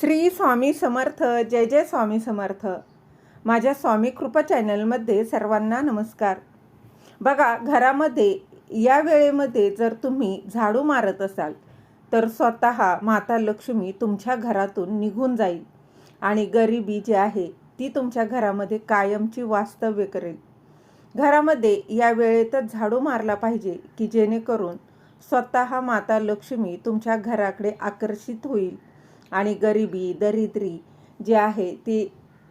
श्री स्वामी समर्थ. जय जय स्वामी समर्थ. माझ्या स्वामी कृपा चॅनलमध्ये सर्वांना नमस्कार. बघा, घरामध्ये या वेळेमध्ये जर तुम्ही झाडू मारत असाल तर स्वतः माता लक्ष्मी तुमच्या घरातून निघून जाईल आणि गरिबी जी आहे ती तुमच्या घरामध्ये कायमची वास्तव्य करेल. घरामध्ये या वेळेतच झाडू मारला पाहिजे की जेणेकरून स्वतः माता लक्ष्मी तुमच्या घराकडे आकर्षित होईल आणि गरिबी दरिद्री जी आहे ती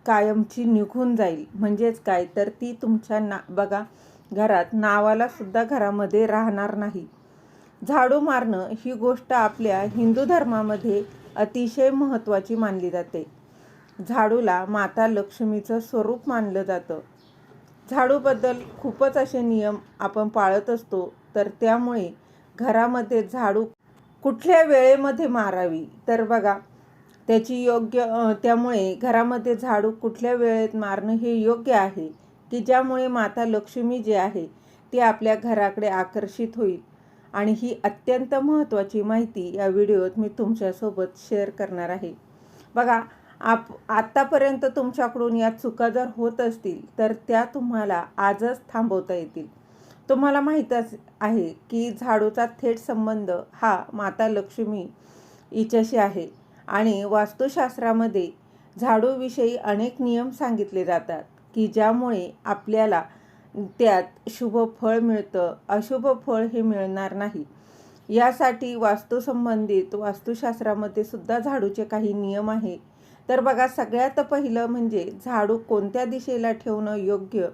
कायमची निघून जाईल. म्हणजेच काय तर ती तुमच्या बघा घरात नावाला सुद्धा घरामध्ये राहणार नाही. झाडू मारणं ही गोष्ट आपल्या हिंदू धर्मामध्ये अतिशय महत्त्वाची मानली जाते. झाडूला माता लक्ष्मीचं स्वरूप मानलं जातं. झाडूबद्दल खूपच असे नियम आपण पाळत असतो. तर त्यामुळे घरामध्ये झाडू कुठल्या वेळेमध्ये मारावी तर बघा त्यामुळे घरामध्ये झाडू कुठल्या वेळेत मारणं हे योग्य आहे की ज्यामुळे माता लक्ष्मी जी आहे ती आपल्या घराकडे आकर्षित होईल. आणि ही अत्यंत महत्त्वाची माहिती या व्हिडिओत मी तुमच्यासोबत शेअर करणार आहे. बघा, आत्तापर्यंत तुमच्याकडून या चुका जर होत असतील तर त्या तुम्हाला आजच थांबवता येतील. तुम्हाला माहीतच आहे की झाडूचा थेट संबंध हा माता लक्ष्मी हिच्याशी आहे आणि वास्तुशास्त्रामध्ये झाडूविषयी अनेक नियम सांगितले जातात की ज्यामुळे आपल्याला त्यात शुभ फळ मिळतं, अशुभ फळ हे मिळणार नाही. यासाठी वास्तुसंबंधित वास्तुशास्त्रामध्ये सुद्धा झाडूचे काही नियम आहे. तर बघा, सगळ्यात पहिलं म्हणजे झाडू कोणत्या दिशेला ठेवणं योग्य.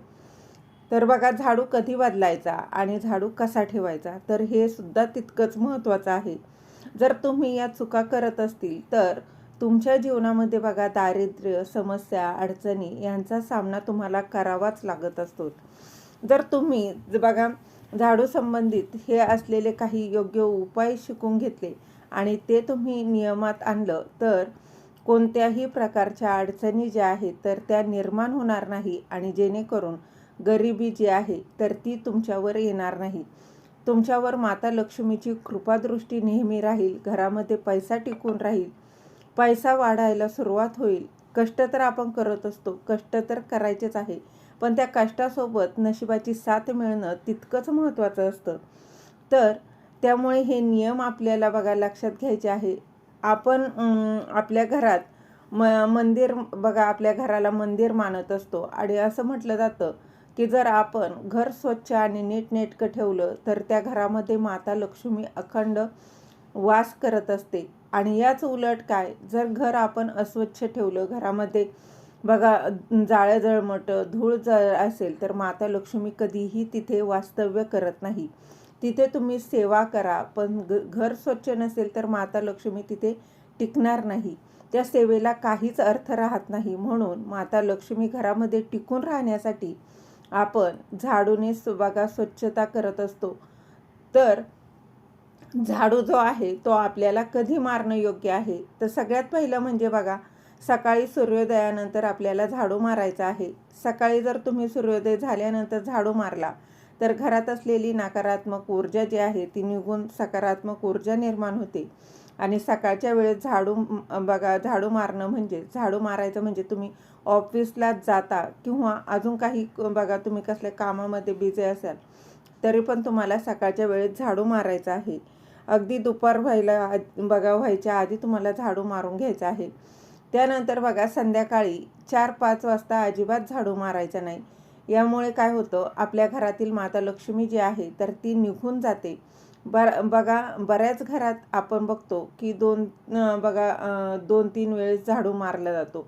तर बघा, झाडू कधी बदलायचा आणि झाडू कसा ठेवायचा तर हे सुद्धा तितकंच महत्त्वाचं आहे. जर तुम्ही या चुका करत असतील तर तुमच्या जीवनामध्ये बघा दारिद्र्य, समस्या, अडचणी यांचा सामना तुम्हाला करावाच लागत असतो. जर तुम्ही बघा झाडू संबंधित हे असलेले काही योग्य उपाय शिकून घेतले आणि ते तुम्ही नियमात आणलं तर कोणत्याही प्रकारच्या अडचणी ज्या आहेत तर त्या निर्माण होणार नाही आणि जेणेकरून गरिबी जी आहे तर ती तुमच्यावर येणार नाही. तुमच्यावर माता लक्ष्मीची कृपादृष्टी नेहमी राहील. घरामध्ये पैसा टिकून राहील, पैसा वाढायला सुरुवात होईल. कष्ट तर आपण करत असतो, कष्ट तर करायचेच आहे, पण त्या कष्टासोबत नशिबाची साथ मिळणं तितकंच महत्त्वाचं असतं. तर त्यामुळे हे नियम आपल्याला बघा लक्षात घ्यायचे आहे. आपण आपल्या घरात मंदिर बघा, आपल्या घराला मंदिर मानत असतो आणि असं म्हटलं जातं की जर आपण घर स्वच्छ आणि नीटनेटकं ठेवलं तर त्या घरामध्ये माता लक्ष्मी अखंड वास करत असते. आणि याच उलट काय, जर घर आपण अस्वच्छ ठेवलं, घरामध्ये बघा जाळं जळमटं धूळ असेल तर माता लक्ष्मी कधीही तिथे वास्तव्य करत नाही. तिथे तुम्ही सेवा करा पण घर स्वच्छ नसेल तर माता लक्ष्मी तिथे टिकणार नाही. त्या सेवेला काहीच अर्थ राहत नाही. म्हणून माता लक्ष्मी घरामध्ये टिकून राहण्यासाठी आपण झाडूने बघा स्वच्छता करत असतो. तर झाडू जो आहे तो आपल्याला कधी मारणं योग्य आहे तर सगळ्यात पहिलं म्हणजे बघा सकाळी सूर्योदयानंतर आपल्याला झाडू मारायचा आहे. सकाळी जर तुम्ही सूर्योदय झाल्यानंतर झाडू मारला तर घरात असलेली नकारात्मक ऊर्जा जी आहे ती निघून सकारात्मक ऊर्जा निर्माण होते. आणि सकाळच्या वेळेस झाडू मारणं म्हणजे झाडू मारायचं म्हणजे तुम्ही ऑफिसला जाता किंवा अजून काही बघा तुम्ही कसल्या कामामध्ये बिझी असाल तरी पण तुम्हाला सकाळच्या वेळेस झाडू मारायचा आहे. अगदी दुपार व्हायच्या आधी तुम्हाला झाडू मारून घ्यायचा आहे. त्यानंतर बघा संध्याकाळी 4-5 वाजता अजिबात झाडू मारायचा नाही. यामुळे काय होतं, आपल्या घरातील माता लक्ष्मी जी आहे तर ती निघून जाते. बघा बऱ्याच घरात आपण बघतो की 2-3 वेळेस झाडू मारला जातो.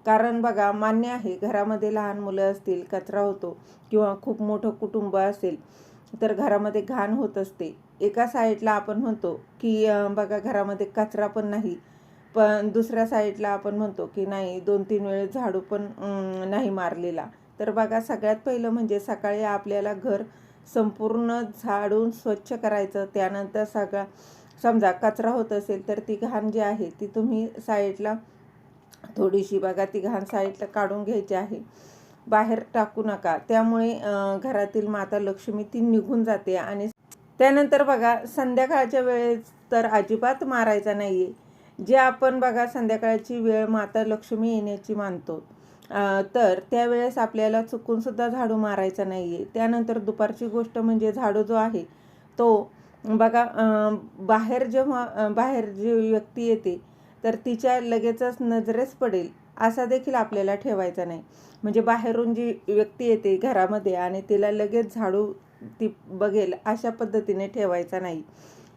कारण बघा मान्य आहे, घरामध्ये लहान मुलं असतील, कचरा होतो किंवा खूप मोठं कुटुंब असेल तर घरामध्ये घाण होत असते. एका साईडला आपण म्हणतो की बघा घरामध्ये कचरा पण नाही, पण दुसऱ्या साईडला आपण म्हणतो की नाही 2-3 वेळेस झाडू पण नाही मारलेला. तर बघा सगळ्यात पहिलं म्हणजे सकाळी आपल्याला घर संपूर्ण झाडून स्वच्छ करायचं. त्यानंतर समजा कचरा होत असेल तर ती घाण जी आहे ती तुम्ही साईडला थोडीशी बघा ती घाण साईडला काढून घ्यायची आहे, बाहेर टाकू नका. त्यामुळे घरातील माता लक्ष्मी ती निघून जाते. आणि त्यानंतर बघा संध्याकाळच्या वेळेस तर अजिबात मारायचा नाही आहे. जे आपण बघा संध्याकाळची वेळ माता लक्ष्मी येण्याची मानतो, तर त्यावेळेस आपल्याला चुकूनसुद्धा झाडू मारायचा नाही आहे. त्यानंतर दुपारची गोष्ट म्हणजे झाडू जो आहे तो बघा बाहेर जी व्यक्ती येते तर तिच्या लगेचच नजरेस पडेल असा देखील आपल्याला ठेवायचा नाही. म्हणजे बाहेरून जी व्यक्ती येते घरामध्ये आणि तिला लगेच झाडू ती बघेल अशा पद्धतीने ठेवायचा नाही.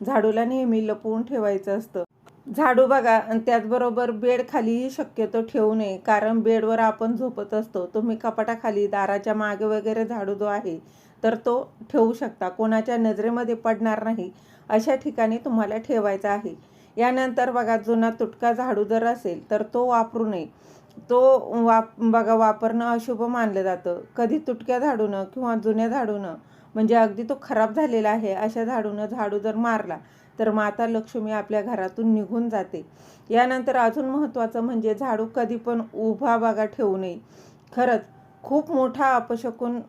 झाडूला नेहमी लपवून ठेवायचं असतं. झाडू बघा आणि त्याचबरोबर बेड खालीही शक्यतो ठेवू नये, कारण बेडवर आपण झोपत असतो. तुम्ही कपाटाखाली, दाराच्या मागे वगैरे झाडू जो आहे तर तो ठेवू शकता. कोणाच्या नजरेमध्ये पडणार नाही अशा ठिकाणी तुम्हाला ठेवायचा आहे. यानंतर बघा जुना तुटका झाडू जर असेल तर तो वापरू नये. तो वापरणं अशुभ मानलं जातं. कधी तुटक्या झाडूनं किंवा जुन्या झाडूनं म्हणजे अगदी तो खराब झालेला आहे अशा झाडूनं झाडू जर मारला तर माता लक्ष्मी आपल्या घरातून निघून जाते. यानंतर अजून महत्त्वाचं म्हणजे झाडू कधी पण उभा बघा ठेवू नये. खरंच खूप मोठा अपशकुन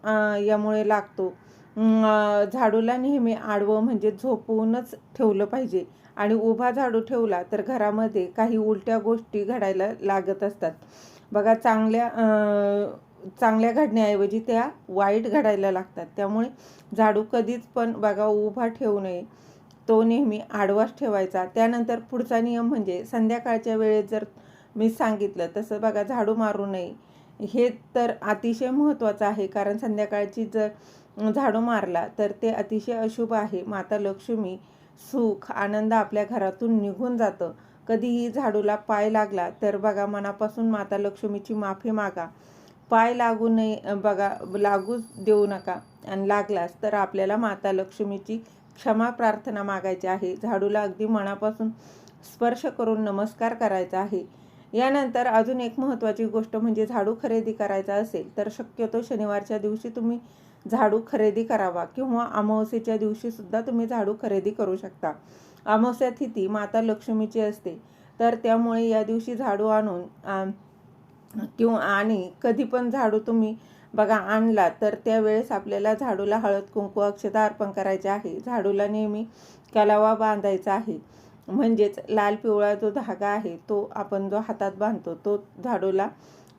यामुळे लागतो. झाडूला नेहमी आडवं म्हणजे झोपवूनच ठेवलं पाहिजे आणि उभा झाडू ठेवला तर घरामध्ये काही उलट्या गोष्टी घडायला लागत असतात. बघा चांगल्या घडण्याऐवजी त्या वाईट घडायला लागतात. त्यामुळे झाडू कधीच पण बघा उभा ठेवू नये, तो नेहमी आडवाच ठेवायचा. त्यानंतर पुढचा नियम म्हणजे संध्याकाळच्या वेळेत जर मी सांगितलं तसं बघा झाडू मारू नये. हे तर अतिशय महत्त्वाचं आहे, कारण संध्याकाळची जर झाडू मारला तर ते अतिशय अशुभ आहे. माता लक्ष्मी, सुख, आनंद आपल्या घरातून निघून जातं. कधीही झाडूला पाय लागला तर बघा मनापासून माता लक्ष्मीची माफी मागा. पाय लागू नये बघा, लागूच देऊ नका आणि लागलास तर आपल्याला माता लक्ष्मीची क्षमा प्रार्थना मागायची आहे. झाडूला अगदी मनापासून स्पर्श करून नमस्कार करायचा आहे. यानंतर अजून एक महत्त्वाची गोष्ट म्हणजे झाडू खरेदी करायचा असेल तर शक्यतो शनिवारच्या दिवशी तुम्ही झाडू खरेदी करावा किंवा अमावस्येच्या दिवशीसुद्धा तुम्ही झाडू खरेदी करू शकता. अमावस्या तिथी माता लक्ष्मीची असते, तर त्यामुळे या दिवशी झाडू आणून आणि कधी पण झाडू तुम्ही बघा आणला तर त्यावेळेस आपल्याला झाडूला हळद कुंकू अक्षता अर्पण करायचे आहे. झाडूला नेहमी कलावा बांधायचा आहे, म्हणजेच लाल पिवळा जो धागा आहे तो आपण जो हातात बांधतो तो झाडूला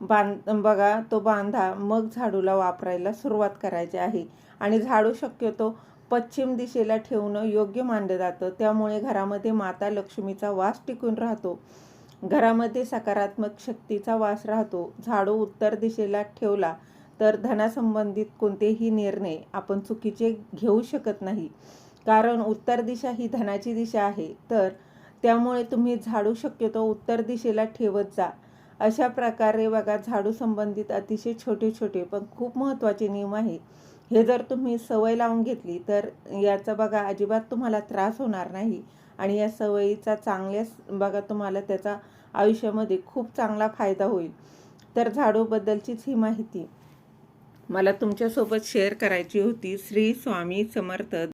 बघा तो बांधा, मग झाडूला वापरायला सुरुवात करायची आहे. आणि झाडू शक्यतो पश्चिम दिशेला ठेवणं योग्य मानलं जातं. त्यामुळे घरामध्ये माता लक्ष्मीचा वास टिकून राहतो, घरामध्ये सकारात्मक शक्तीचा वास राहतो. झाडू उत्तर दिशेला ठेवला तर धनासंबंधित कोणतेही निर्णय आपण चुकीचे घेऊ शकत नाही, कारण उत्तर दिशा ही धनाची दिशा आहे. तर त्यामुळे तुम्ही झाडू शक्यतो उत्तर दिशेला ठेवत जा. अशा प्रकारे बघा झाडू संबंधित अतिशय छोटे छोटे पण खूप महत्त्वाचे नियम आहे. हे जर तुम्ही सवय लावून घेतली तर याचा बघा अजिबात तुम्हाला त्रास होणार नाही आणि या सवयीचा चांगल्याच बघा तुम्हाला त्याचा आयुष्यामध्ये खूप चांगला फायदा होईल. तर झाडूबद्दलचीच ही माहिती मला तुमच्यासोबत शेअर करायची होती. श्री स्वामी समर्थ.